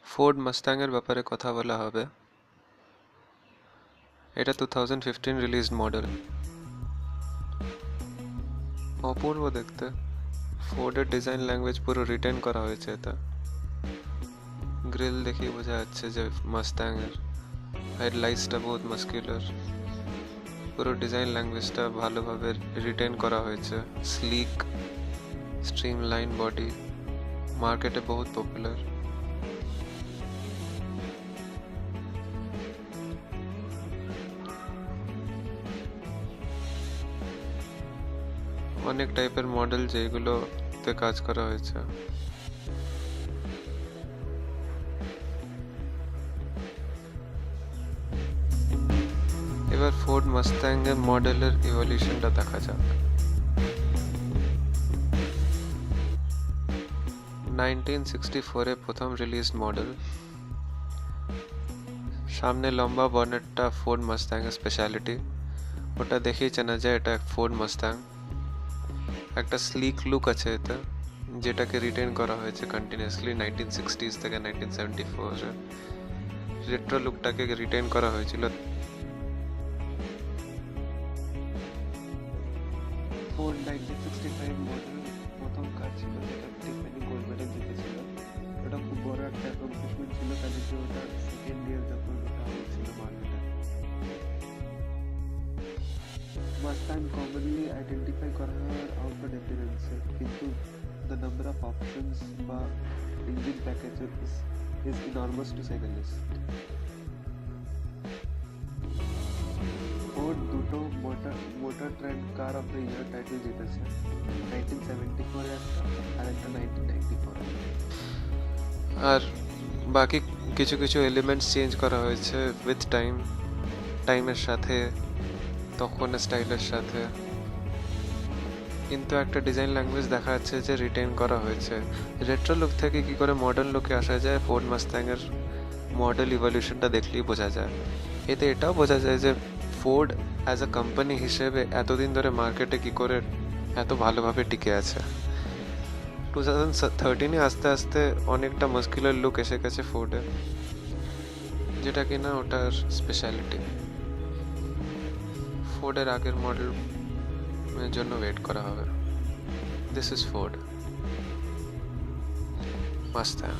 Ford মাস্তাংয়ের ব্যাপারে কথা বলা হবে। এটা 2015 রিলিজড মডেল। অপূর্ব দেখতে। ফোর্ডের ডিজাইন ল্যাঙ্গুয়েজ পুরো রিটেন করা হয়েছে এতে। গ্রিল দেখেই বোঝা যাচ্ছে যে মাস্তাংয়ের। হেডলাইটসটা বহুত মাস্কুলার। পুরো ডিজাইন ল্যাঙ্গুয়েজটা ভালোভাবে রিটেন করা হয়েছে। স্লিক স্ট্রিমলাইন বডি, মার্কেটে বহুত পপুলার। অনেক টাইপের মডেল যেগুলোতে কাজ করা হয়েছে। এবার ফোর্ড মাস্তাংয়ের মডেলের ইভলিউশনটা দেখা যাক। 1964-এ প্রথম রিলিজড মডেল। সামনে লম্বা বনেটটা ফোর্ড মাস্তাংয়ের স্পেশালিটি। ওটা দেখেই চেনা যায় এটা ফোর্ড মাস্তাং। একটা স্লিক লুক আছে এতে, যেটাকে রিটেন করা হয়েছে কন্টিনিউয়াসলি 1960s থেকে 1974-এ। রেট্রো লুকটাকে রিটেন করা হয়েছিল। ফোর্ড 1965 মডেল প্রথম কার ছিল যেটা টিফানি গোল্ড মেডেল জিতেছিল। ওটা খুব বড় একটা অ্যাকমপ্লিশমেন্ট ছিল, কারণ কি ওটা সেকেন্ড ইয়ার যখন ওটা হয়েছিল মার্কেটে। মাস্তাং কমনলি আইডেন্টিফাই করা হয় আউটওয়ার্ড অ্যাপিয়ারেন্সে, কিন্তু দ্য নাম্বার অফ অপশনস বা ইঞ্জিন প্যাকেজের is enormous to say the list. Ford দুটো motor trend car of the year title জিতেছে, 1974 একটা আর একটা 1994। আর বাকি কিছু কিছু এলিমেন্টস চেঞ্জ করা হয়েছে উইথ টাইমের সাথে, তখনের স্টাইলের সাথে। কিন্তু একটা ডিজাইন ল্যাঙ্গুয়েজ দেখা যাচ্ছে যে রিটেন করা হয়েছে। রেট্রো লুক থেকে কি করে মডার্ন লুকে আসা যায়, ফোর্ড মাস্তাংয়ের মডেল ইভলিউশনটা দেখলেই বোঝা যায়। এতে এটাও বোঝা যায় যে ফোর্ড অ্যাজ আ কোম্পানি হিসেবে এতদিন ধরে মার্কেটে কি করে এত ভালোভাবে টিকে আছে। 2013-এ আস্তে আস্তে অনেকটা মাস্কুলার লুক এসে গেছে ফোর্ডে, যেটা কিনা ওটার স্পেশালিটি। ফোর্ডের আগের মডেলের জন্য ওয়েট করা হবে। This is Ford মাস্তাং।